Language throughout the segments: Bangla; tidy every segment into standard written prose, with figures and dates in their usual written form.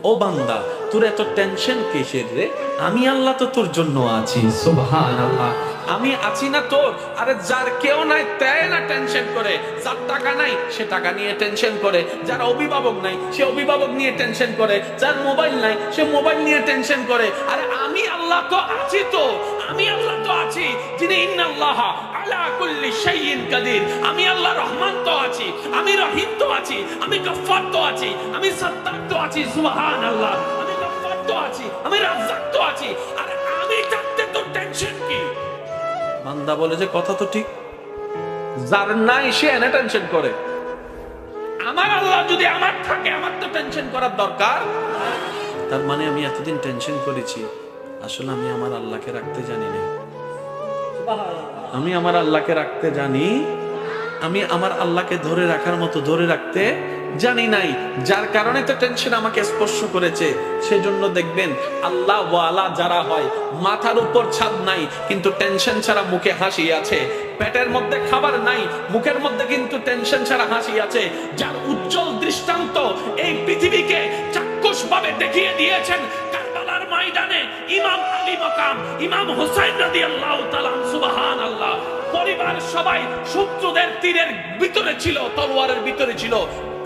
ও বান্দা, তোর এত টেনশন কিসের রে? আমি আল্লাহ তো তোর জন্য আছি। সুবহানাল্লাহ। আমি আছি না তোর? আরে যার কেউ নাই তাই না টেনশন করে, যার টাকা নাই সে টাকা নিয়ে টেনশন করে, যার অভিভাবক নাই সে অভিভাবক নিয়ে টেনশন করে, যার মোবাইল নাই সে মোবাইল নিয়ে টেনশন করে। আরে আমি আল্লাহ তো আছি, তো আমি আল্লাহ তো আছি, যিনি ইন্নাল্লাহ আলা কুল্লি শাইইন কাদির। আমি আল্লাহ রহমান তো আছি, আমি রহিম তো আছি, আমি গফফার তো আছি, আমি সত্তার তো আছি। সুবহানাল্লাহ। আমি গফফার তো আছি, আমি রাজ্জাক তো আছি। আরে আমি থাকতে তো টেনশন কি? বান্দা বলে যে কথা তো ঠিক, যার নাই সে এনে টেনশন করে। আমার আল্লাহ যদি আমার থাকে, আমার তো টেনশন করার দরকার। তার মানে আমি এতদিন টেনশন করেছি, আসলে আমি আমার আল্লাহকে রাখতে জানি না। আমি আমার আল্লাহকে রাখতে জানি, আমি আমার আল্লাহকে ধরে রাখার মতো ধরে রাখতে জানি নাই, যার কারণে তো টেনশন আমাকে স্পর্শ করেছে। সেজন্য দেখবেন আল্লাহ ওয়ালা যারা হয়, মাথার উপর ছাদ নাই কিন্তু টেনশন ছাড়া মুখে হাসি আছে, পেটের মধ্যে খাবার নাই মুখের মধ্যে কিন্তু টেনশন ছাড়া হাসি আছে, যার উজ্জ্বল দৃষ্টান্ত এই পৃথিবীকে চাক্ষুষ ভাবে দেখিয়ে দিয়েছেন কারবালার ময়দানে ইমাম আলী মাকাম, ইমাম হুসাইন রাদিয়াল্লাহু তাআলা। সুবহানাল্লাহ। পরিবার সবাই শত্রুদের তীরের ভিতরে ছিল, তলোয়ারের ভিতরে ছিল।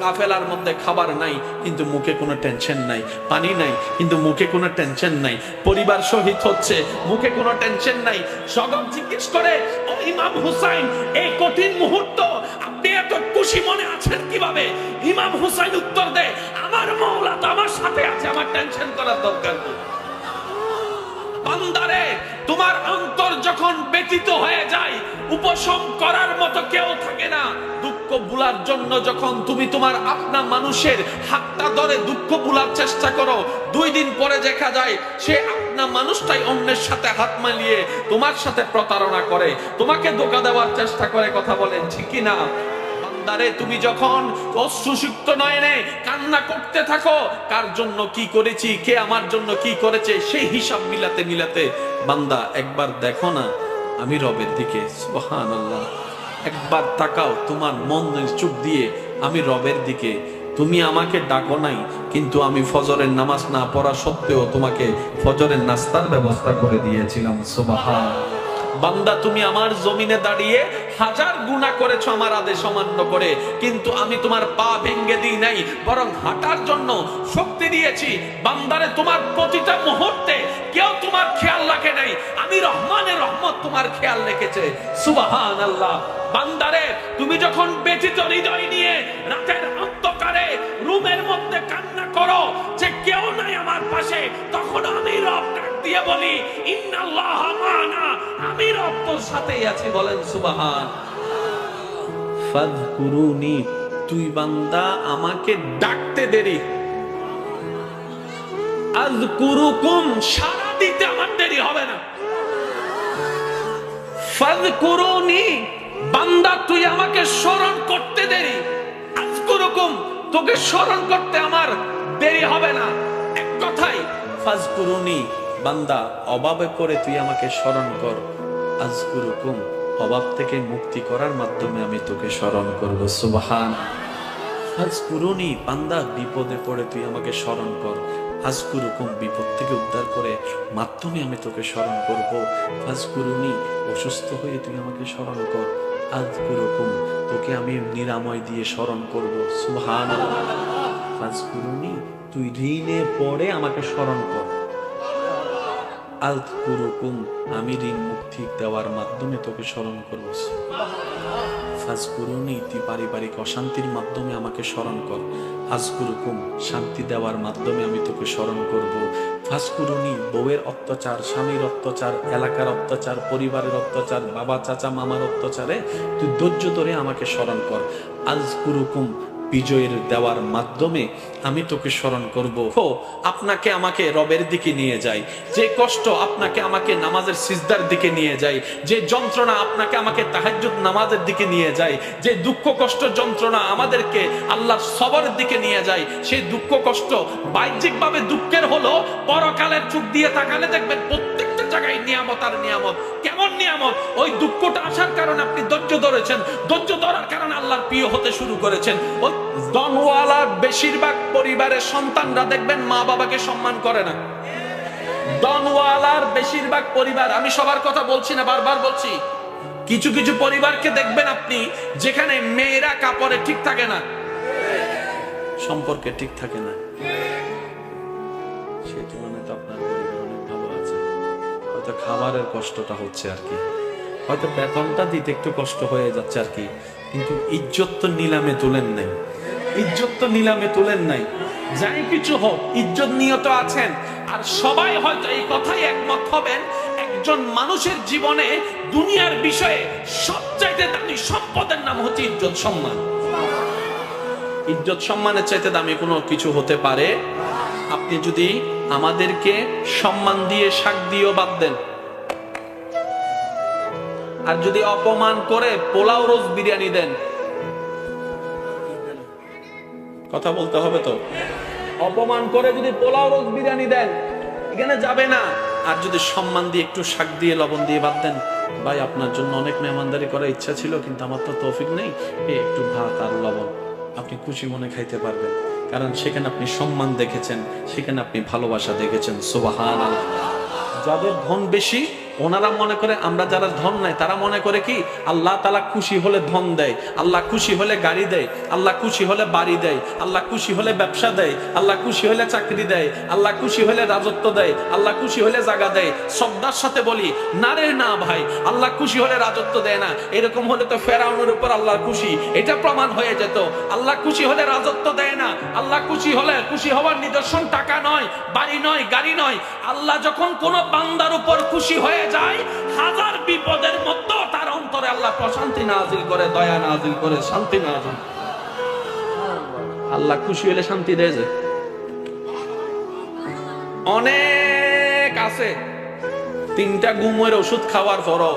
কাফেলার মধ্যে খাবার নাই কিন্তু মুখে কোনো টেনশন নাই, পানি নাই কিন্তু মুখে কোনো টেনশন নাই, পরিবার শহীদ হচ্ছে মুখে কোনো টেনশন নাই। জগৎ জিজ্ঞেস করে, ও ইমাম হুসাইন, এই কঠিন মুহূর্ত আপনি এত খুশি মনে আছেন কিভাবে? ইমাম হুসাইন উত্তর দেয়, আমার মাওলা তো আমার সাথে আছে, আমার টেনশন করার দরকার নেই। বান্দারে, তোমার অন্তর যখন ব্যথিত হয়ে যায়, উপশম করার মতো কেউ থাকে না। দুঃখ ভুলার জন্য যখন তুমি তোমার আপনা মানুষের হাতটা ধরে দুঃখ ভুলার চেষ্টা করো, 2 দিন পরে দেখা যায় সে আপনা মানুষটাই অন্যের সাথে হাত মিলিয়ে তোমার সাথে প্রতারণা করে, তোমাকে ধোঁকা দেওয়ার চেষ্টা করে। কথা বলেন ঠিক কি না? বান্দারে, তুমি যখন অশ্রুসিক্ত নয়নে কান্না করতে থাকো, কার জন্য কি করেছি, কে আমার জন্য কি করেছে, সেই হিসাব মিলাতে মিলাতে বান্দা একবার দেখো না আমি রবের দিকে। সুবহানাল্লাহ। একবার তাকাও তোমার মনের চোখ দিয়ে আমি রবের দিকে। তুমি আমাকে ডাকো নাই কিন্তু আমি ফজরের নামাজ না পড়া সত্ত্বেও তোমাকে ফজরের নাস্তার ব্যবস্থা করে দিয়েছিলাম। সুবহানাল্লাহ। বান্দা, তুমি আমার জমিনে দাঁড়িয়ে 1000 গুনাহ করেছো আমার আদেশ অমান্য করে, কিন্তু আমি তোমার পা ভেঙে দিই নাই, বরং হাঁটার জন্য শক্তি দিয়েছি। বান্দারে, তোমার প্রতিটা মুহূর্তে কেউ তোমার খেয়াল রাখে নাই, আমি রহমানের রহমত তোমার খেয়াল রেখেছে। সুবহানাল্লাহ। বান্দারে, তুমি যখন ব্যথিত হৃদয় নিয়ে রাতের অন্ধকারে রুমের মধ্যে কান্না করো যে কেউ নাই আমার পাশে, তখন আমি রব ডাক দিয়ে বলি, ইন্নাল্লাহ মা'ানা, আমি রব তোর সাথেই আছি। বলেন সুবহান। ফাযকুরুনি, তুই বান্দা আমাকে ডাকতে দেরি, আযকুরুকুম, সাড়া দিতে আমার দেরি হবে না। ফাযকুরুনি, বান্দা তুই আমাকে স্মরণ করতে দেরি, আযকুরুকুম, তোকে স্মরণ করতে আমার দেরি হবে না। এক কথাই ফাযকুরুনি, বান্দা অভাবে পড়ে তুই আমাকে স্মরণ কর, আযকুরুকুম, অভাব থেকে মুক্তি করার মাধ্যমে আমি তোকে স্মরণ করব। সুবহান। ফাযকুরুনি, বান্দা বিপদে পড়ে তুই আমাকে স্মরণ কর, আযকুরুকুম, বিপদ থেকে উদ্ধার করে মাধ্যমে আমি তোকে স্মরণ করব। ফাযকুরুনি, অসুস্থ হয়ে তুই আমাকে স্মরণ কর, আযকুরুকুম, তোকে আমি নিরাময় দিয়ে স্মরণ করব। সুবহানাল্লাহ। ফাযকুরুনি, তুই ঋণে পড়ে আমাকে স্মরণ কর, আযকুরুকুম, আমি ঋণ মুক্তি দেওয়ার মাধ্যমে তোকে স্মরণ করব। ফাযকুরুনি, তুই পারিবারিক অশান্তির মাধ্যমে আমাকে স্মরণ কর, আযকুরুকুম, শান্তি দেওয়ার মাধ্যমে আমি তোকে স্মরণ করব। ফাযকুরুনি, বউয়ের অত্যাচার, স্বামীর অত্যাচার, এলাকার অত্যাচার, পরিবারের অত্যাচার, বাবা চাচা মামার অত্যাচারে তুই ধৈর্য ধরে আমাকে স্মরণ কর, আযকুরুকুম, বিজয়ের দেওয়ার মাধ্যমে আমি তোকে স্মরণ করব। আপনাকে আমাকে রবের দিকে নিয়ে যায়, যে কষ্ট আপনাকে আমাকে নামাজের সিজদার দিকে নিয়ে যায়, যে যন্ত্রণা আপনাকে আমাকে তাহাজ্জুদ নামাজের দিকে নিয়ে যায়, যে দুঃখ কষ্ট যন্ত্রণা আমাদেরকে আল্লাহর সবরের দিকে নিয়ে যায়, সেই দুঃখ কষ্ট বাহ্যিকভাবে দুঃখের হলো, পরকালের চোখ দিয়ে তাকালে দেখবেন প্রত্যেকটা জায়গায় নিয়ামত আর নিয়ামত। কেমন নিয়ামত? ওই দুঃখটা আসার কারণে আপনি ধৈর্য ধরেছেন, ধৈর্য ধরার কারণে আল্লাহর প্রিয় হতে শুরু করেছেন। ওই ডনওয়ালার বেশিরভাগ পরিবারের সন্তানরা দেখবেন মা বাবাকে সম্মান করে না। ডনওয়ালার বেশিরভাগ পরিবার, আমি সবার কথা বলছি না, বারবার বলছি, কিছু কিছু পরিবারকে দেখবেন আপনি যেখানে মেয়েরা কাপড়ে ঠিক থাকে না, সম্পর্কে ঠিক থাকে না। সেই তুলনায় তো আপনার পরিবার অনেক ভালো আছে, হয়তো খাবারের কষ্টটা হচ্ছে আর কি, হয়তো বেতনটা দিতে একটু কষ্ট হয়ে যাচ্ছে আর কি, কিন্তু ইজ্জত তো নিলামে তুলেন নাই, ইজ্জত তো নিলামে তুলেন নাই। যাই কিছু হোক, ইজ্জত নিয়ত আছেন। আর সবাই হয়তো এই কথাই একমত হবেন, একজন মানুষের জীবনে দুনিয়ার বিষয়ে সবচাইতে দামি সম্পদের নাম হচ্ছে ইজ্জত সম্মান। ইজ্জত সম্মানের চাইতে দামি কোনো কিছু হতে পারে? আপনি যদি আমাদেরকে সম্মান দিয়ে শাক দিয়েও বাদ দেন, আর যদি অপমান করে পোলাও রোজ বিরিয়ানি দেন, কথা বলতে হবে তো, অপমান করে যদি পোলাও রোজ বিরিয়ানি দেন এখানে যাবে না। আর যদি সম্মান দিয়ে একটু শাক দিয়ে লবণ দিয়ে বাদ দেন, ভাই আপনার জন্য অনেক মেহমানদারি করার ইচ্ছা ছিল কিন্তু আমার তো তৌফিক নেই, একটু ভাত আর লবণ, আপনি খুশি মনে খাইতে পারবেন, কারণ সেখানে আপনি সম্মান দেখেছেন, সেখানে আপনি ভালোবাসা দেখেছেন। সুবহানাল্লাহ। যাদের ধন বেশি ওনারা মনে করে, আমরা যারা ধন নাই তারা মনে করে কি আল্লাহ তাআলা খুশি হলে ধন দেয়, আল্লাহ খুশি হলে গাড়ি দেয়, আল্লাহ খুশি হলে বাড়ি দেয়, আল্লাহ খুশি হলে ব্যবসা দেয়, আল্লাহ খুশি হলে চাকরি দেয়, আল্লাহ খুশি হলে রাজত্ব দেয়, আল্লাহ খুশি হলে জায়গা দেয়। শ্রদ্ধার সাথে বলি, না রে না ভাই, আল্লাহ খুশি হলে রাজত্ব দেয় না। এরকম হলে তো ফেরাউনের উপর আল্লাহর খুশি এটা প্রমাণ হয়ে যেত। আল্লাহ খুশি হলে রাজত্ব দেয় না। আল্লাহ খুশি হলে, খুশি হওয়ার নিদর্শন টাকা নয়, বাড়ি নয়, গাড়ি নয়। আল্লাহ যখন কোন বান্দার উপর খুশি হয়ে যায়, হাজার বিপদের মধ্যেও তার অন্তরে আল্লাহ প্রশান্তি নাজিল করে, দয়া নাজিল করে, শান্তি নাজিল। আল্লাহ খুশি হলে শান্তি দেয় যে অনেক আছে, 3টা ঘুমের ওষুধ খাওয়ার পরও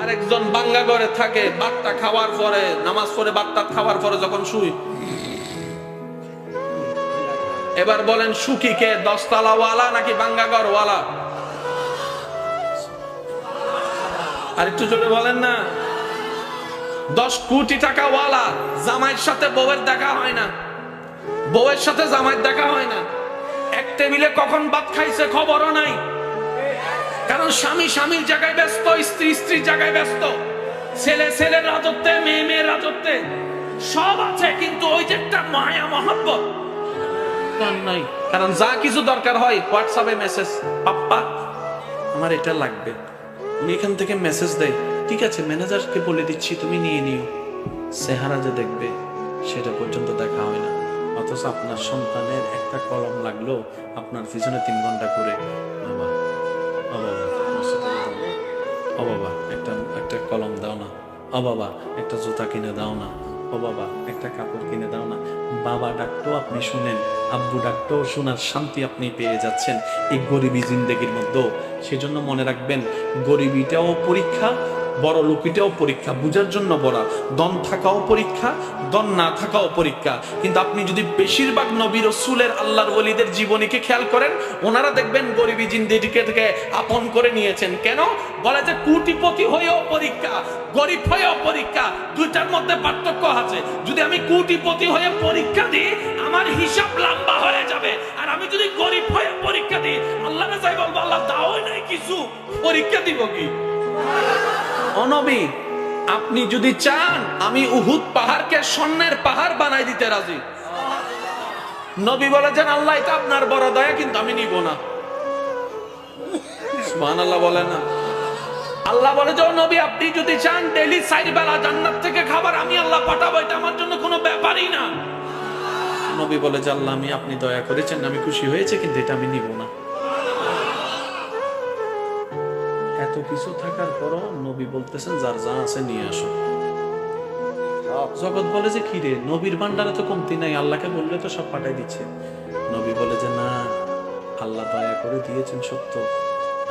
আরেকজন বাঙ্গা ঘরে থাকে, বাতটা খাওয়ার পরে, নামাজ পড়ে বাতটা খাওয়ার পরে যখন শুই, এবার বলেন সুখী কে, 10 তলাওয়ালা নাকি বাঙ্গা ঘরওয়ালা? আর একটু জোরে বলেন না। 10 কোটি টাকাওয়ালা জামাইয়ের সাথে বউয়ের দেখা হয় না, বউয়ের সাথে জামাইয়ের দেখা হয় না, এক টেবিলে কখন ভাত খাইছে খবরও নাই, কারণ স্বামী স্বামীর জায়গায় ব্যস্ত, স্ত্রী স্ত্রীর জায়গায় ব্যস্ত, ছেলে ছেলের রাজত্বে, মেয়ে মেয়ের রাজত্বে, সব আছে কিন্তু ওই যে একটা মায়া মহব্বত নাই। কারণ যা কিছু দরকার হয় হোয়াটসঅ্যাপে মেসেজ, পাপ্পা আমার এটা লাগবে, উনি এখান থেকে মেসেজ দেয়, ঠিক আছে ম্যানেজারকে বলে দিচ্ছি তুমি নিয়ে নিও। চেহারা যে দেখবে সেটা পর্যন্ত দেখা হয় না। অথচ আপনার সন্তানের একটা কলম লাগলো আপনার পিছনে 3 ঘন্টা করে, বাবা ও বাবা একটা কলম দাও না, ও বাবা একটা জুতা কিনে দাও না, ও বাবা একটা কাপড় কিনে দাও না। বাবা ডাকতো আপনি শুনেন, আব্বু ডাকতো শোনার শান্তি আপনি পেয়ে যাচ্ছেন এই গরিবী জিন্দেগির মধ্যে। সেজন্য মনে রাখবেন, গরিবিটাও পরীক্ষা, বড় লোকিটাও পরীক্ষা, বুঝার জন্য বড়, দন থাকাও পরীক্ষা, দন না থাকাও পরীক্ষা। কিন্তু আপনি যদি বেশিরভাগ নবী রাসূলের, আল্লাহর ওলিদের জীবনীকে খেয়াল করেন, ওনারা দেখবেন গরিবী জিন্দেগিকে থেকে আপন করে নিয়েছেন। কেন বলে যে কোটিপতি হয়েও পরীক্ষা, গরিব হয়েও পরীক্ষা, দুইটার মধ্যে পার্থক্য আছে। যদি আমি কোটিপতি হয়ে পরীক্ষা দিই আমার হিসাব লম্বা হয়ে যাবে, আর আমি যদি গরিব হয়ে পরীক্ষা দিই আল্লাহ না চাই বলবো আল্লাহ দাও নাই কিছু, পরীক্ষা দিব কি? অনবী আপনি যদি চান আমি উহুদ পাহাড়কে স্বর্ণের পাহাড় বানাই দিতে রাজি। নবী বলেছেন আল্লাহ এটা আপনার বড় দয়া কিন্তু আমি নিব না। সুবহানাল্লাহ বলে না? আল্লাহ বলে যে নবী আপনি যদি চান ডেইলি 4 বেলা জান্নাত থেকে খাবার আমি আল্লাহ পাঠাবো, এটা আমার জন্য কোনো ব্যাপারই না। নবী বলে যে আল্লাহ আমি, আপনি দয়া করেছেন, আমি খুশি হয়েছে, কিন্তু এটা আমি নিব না। এত কিছু থাকার পরও নবী বলতেছেন যার যা আছে নিয়ে আসো। জগৎ বলে যে কি রে, নবীর ভান্ডারে তো কমতি নাই, আল্লাহকে বললে তো সব পাঠাই দিচ্ছে। নবী বলে যে না, আল্লাহ দয়া করে দিয়েছেন সত্য,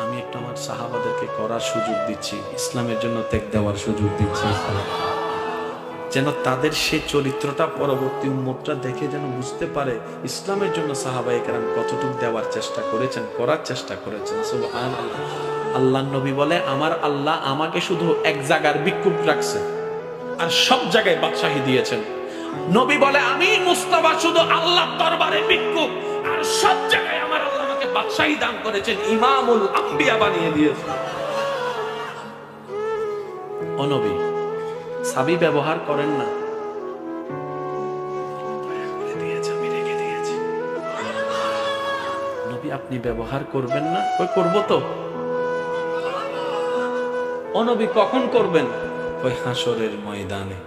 আমি একটা আমার সাহাবাদেরকে করার সুযোগ দিচ্ছি, ইসলামের জন্য ত্যাগ দেওয়ার সুযোগ দিচ্ছি, যেন তাদের সেই চরিত্রটা পরবর্তী উম্মতরা দেখে যেন বুঝতে পারে ইসলামের জন্য সাহাবায়ে কেরাম কতটুকু দেওয়ার চেষ্টা করেছেন, করার চেষ্টা করেছেন। সুবহানাল্লাহ। আল্লাহ নবী বলে আমার আল্লাহ আমাকে শুধু এক জায়গার ভিক্ষুক রাখছে আর সব জায়গায় বাদশাহী দিয়েছেন। নবী বলে আমি মুস্তাফা শুধু আল্লাহর দরবারে ভিক্ষুক আর সব জায়গায় আমার আল্লাহ আমাকে বাদশাহী দান করেছেন, ইমামুল আম্বিয়া বানিয়ে দিয়েছেন। ও নবী, সাবি ব্যবহার করেন না। নবী আপনি ব্যবহার করবেন না? ওই করব তো। ও নবী কখন করবেন? ওই হাসরের ময়দানে।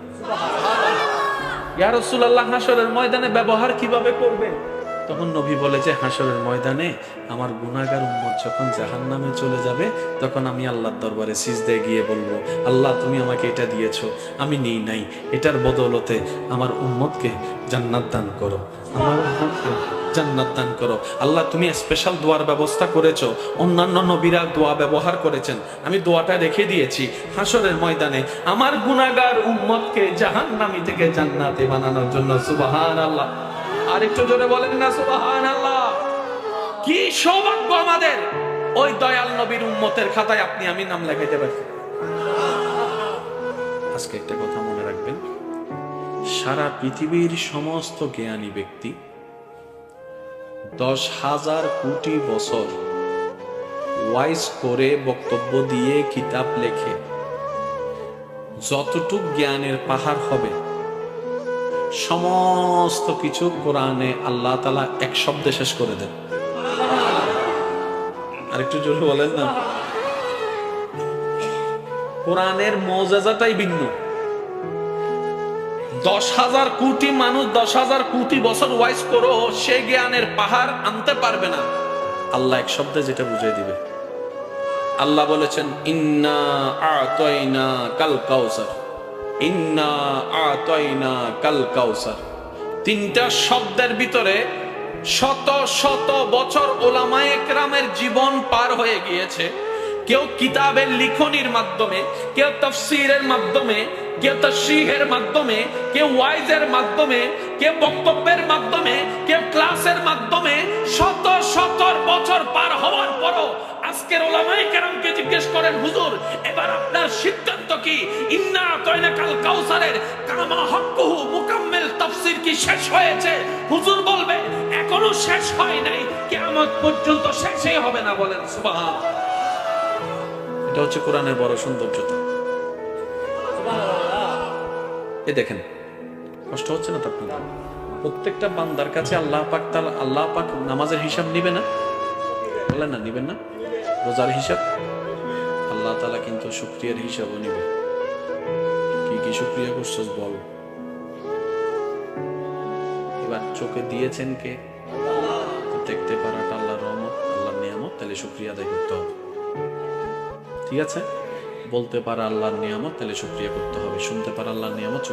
ইয়া রাসূলুল্লাহ, হাসরের ময়দানে ব্যবহার কিভাবে করবেন? তখন নবী বলে যে হাসরের ময়দানে আমার গুনাহগার উম্মত যখন জাহান্নামে চলে যাবে তখন আমি আল্লাহর দরবারে সিজদায় গিয়ে বলবো, আল্লাহ তুমি আমাকে এটা দিয়েছো, আমি নেই নাই, এটার বদৌলতে আমার উম্মতকে জান্নাত দান করো, আমার উম্মতকে জান্নাত দান করো। আল্লাহ তুমি স্পেশাল দোয়ার ব্যবস্থা করেছো, অন্যান্য নবীরা দোয়া ব্যবহার করেছেন, আমি দোয়াটা রেখে দিয়েছি হাসরের ময়দানে আমার গুনাহগার উম্মতকে জাহান্নামী থেকে জান্নাতে বানানোর জন্য। সুবহানাল্লাহ। আর একটু জোরে বলেন না সুবহানাল্লাহ। কি সৌভাগ্য আমাদের, ওই দয়াল নবীর উম্মতের খাতায় আপনি আমি নাম লেখাইতে পারছি। আজকে একটা কথা মনে রাখবেন, সারা পৃথিবীর সমস্ত জ্ঞানী ব্যক্তি 10,000 কোটি বছর ওয়াইজ করে বক্তব্য দিয়ে কিতাব লেখে যতটুক জ্ঞানের পাহাড় হবে সমস্ত কিছু কোরআনে আল্লাহ তাআলা এক শব্দে শেষ করে দেন। আরেকটু জোরে বলেন না। কোরআনের মুজিজাটাই ভিন্ন। 10,000 কোটি মানুষ 10,000 কোটি বছর ওয়াইজ করো, সে জ্ঞানের পাহাড় আনতে পারবে না। আল্লাহ এক শব্দে যেটা বুঝিয়ে দিবে। আল্লাহ বলেছেন ইন্না আ'তাইনা কাল কাউসার, ইন্না আ'তাইনা কাল কাউসার। তিনটা শব্দের ভিতরে শত শত বছর ওলামায়ে কেরামের জীবন পার হয়ে গিয়েছে। কেউ কিতাবের লিখনির মাধ্যমে, কেউ তাফসীরের মাধ্যমে, কেউ তাশরীহের মাধ্যমে, কেউ ওয়াইজের মাধ্যমে, কেউ বক্তব্যের মাধ্যমে, কেউ ক্লাসের মাধ্যমে শত শত বছর পার হওয়ার পরও আজকের ওলামায়ে কেরামকে জিজ্ঞেস করেন, হুজুর এবার আপনার সিদ্ধান্ত কি? ইন্না আ'তাইনা কাল কাউসারের কামা হক্কুহু মুকাম্মিল তাফসীর কি শেষ হয়েছে? হুজুর বলবে এখনো শেষ হয় নাই, কিয়ামত পর্যন্ত শেষই হবে না। বলেন সুবহানাল্লাহ। এটা হচ্ছে কোরআনের বড় সৌন্দর্যতা। এই দেখেন, কষ্ট হচ্ছে না তো আপনাদের? প্রত্যেকটা বান্দার কাছে আল্লাহ পাক নামাজের হিসাব নিবে না? বলেন না, নিবেন না? রোজার হিসাব আল্লাহ তাআলা কিন্তু শুকরিয়ার হিসাবও নিবে। কি কি শুকরিয়া করছস বল। এবার চোখে দিয়েছেন কে? দেখতে পারাটা আল্লাহর রহমত, আল্লাহর নিয়ামত, তাহলে শুকরিয়া আদায় করতে হবে। ঠিক আছে? বলতে পারা আল্লাহর নিয়ামত, তাহলে শুকরিয়া করতে হবে। শুনতে পারা আল্লাহর নিয়ামত,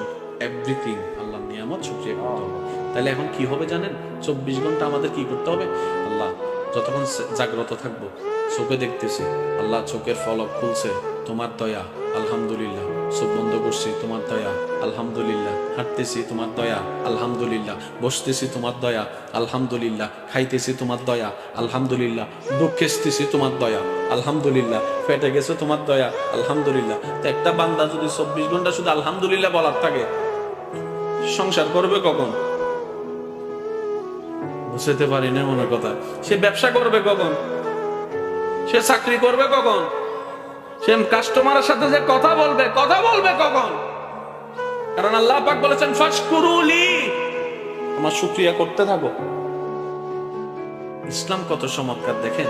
এভরিথিং আল্লাহর নিয়ামত, শুকরিয়া করতে হবে। তাহলে এখন কি হবে জানেন? 24 ঘন্টা আমাদের কি করতে হবে? আল্লাহ যতক্ষণ জাগ্রত থাকবো, চোখে দেখতেছি, আল্লাহ চোখের ফলক খুলছে, তোমার দয়া, আলহামদুলিল্লাহ। চোখ বন্ধ করছি, তোমার দয়া, আলহামদুলিল্লাহ। হাঁটতেছি, তোমার দয়া, আলহামদুলিল্লাহ। বসতেছি, তোমার দয়া, আলহামদুলিল্লাহ। খাইতেছি, তোমার দয়া, আলহামদুলিল্লাহ। বুক খেসতেছি, তোমার দয়া, আলহামদুলিল্লাহ। পেটে গেছে, তোমার দয়া, আলহামদুলিল্লাহ। তো একটা বান্দা যদি 24 ঘন্টা শুধু আলহামদুলিল্লাহ বলার থাকে, সংসার করবে কখন? বুঝতে পারি না মনের কথা। সে ব্যবসা করবে কখন? সে চাকরি করবে কখন? সে কাস্টমারের সাথে যে কথা বলবে কখন? কারণ আল্লাহ পাক বলেছেন ফাশকুরুলি, আমার শুকরিয়া করতে থাকো। ইসলাম কত চমৎকার দেখেন।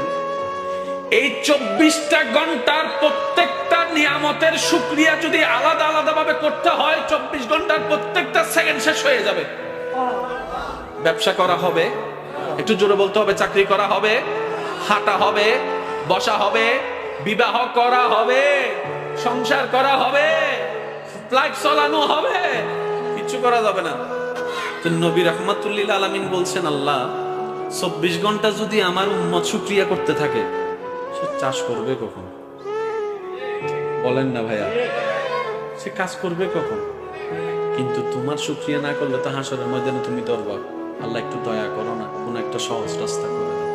এই 24টা ঘন্টার প্রত্যেকটা নিয়ামতের শুকরিয়া যদি আলাদা আলাদা ভাবে করতে হয়, 24 ঘন্টার প্রত্যেকটা সেকেন্ড শেষ হয়ে যাবে। ব্যবসা করা হবে, একটু জোরে বলতে হবে, চাকরি করা হবে, হাঁটা হবে, বসা হবে, বিবাহ করা হবে, সংসার করা হবে, ফ্লাইট চালানো হবে, কিছু করা যাবে না। তো নবী রাহমাতুল লিল আলামিন বলছেন, আল্লাহ 24 ঘন্টা যদি আমার উম্মত শুকরিয়া করতে থাকে, সে চাষ করবে কখন? বলেন না ভাইয়া, সে কাজ করবে কখন? কিন্তু তোমার শুকরিয়া না করলে তো হাসরের ময়দানে তুমি দরবার, আল্লাহ একটু দয়া করো না, কোন একটা সহজ রাস্তা করে দাও।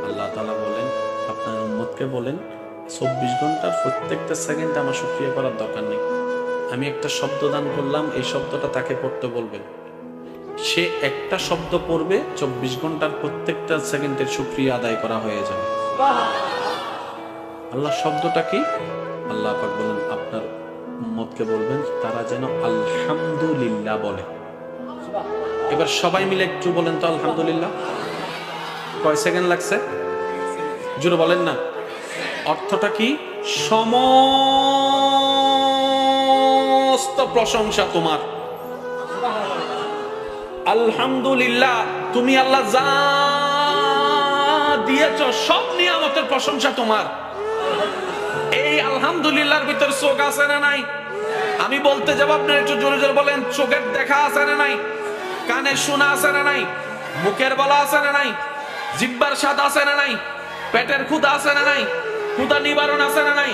আল্লাহ তাআলা বলেন, আপনার উম্মতকে বলেন 24 ঘন্টার প্রত্যেকটা সেকেন্ড আমার শুকরিয়া করার দরকার নেই। আমি একটা শব্দ দান করলাম, এই শব্দটা তাকে পড়তে বলবেন, সে একটা শব্দ পড়বে, 24 ঘন্টার প্রত্যেকটা সেকেন্ডের শুকরিয়া আদায় করা হয়ে যাবে। আল্লাহ শব্দটা কি? আল্লাহ পাক বলেন আপনার উম্মতকে বলবেন তারা যেন আলহামদুলিল্লাহ বলে। এবার সবাই মিলে একটু বলেন তো আলহামদুলিল্লাহ। কয় সেকেন্ড লাগছে? জোরে বলেন না। অর্থটা কি? সমস্ত প্রশংসা তোমার। আলহামদুলিল্লাহ, তুমি আল্লাহ যা দিয়েছ সব নিয়ামতের প্রশংসা তোমার। এই আলহামদুলিল্লাহর ভিতর চোখ আছে না নাই? আমি বলতে যাব, আপনারা একটু জোরে জোরে বলেন। চোখের দেখা আছে না নাই? কানের শোনা আছে না নাই? মুখের বলা আছে না নাই? জিহ্বার স্বাদ আছে না নাই? পেটের ক্ষুধা আছে না নাই? ক্ষুধা নিবারণ আছে না নাই?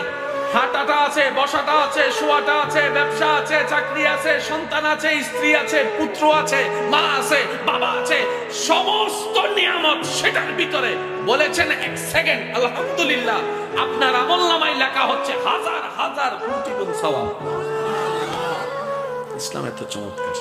হাঁটাটা আছে, বসাটা আছে, শোয়াটা আছে, ব্যবসা আছে, চাকরি আছে, সন্তান আছে, স্ত্রী আছে, পুত্র আছে, মা আছে, বাবা আছে, সমস্ত নিয়ামত সেটার ভিতরে বলেছেন এক সেকেন্ড আলহামদুলিল্লাহ, আপনার আমলনামায় লেখা হচ্ছে হাজার হাজার কোটি গুণ সওয়াব। ইসলাম এত চমৎকার।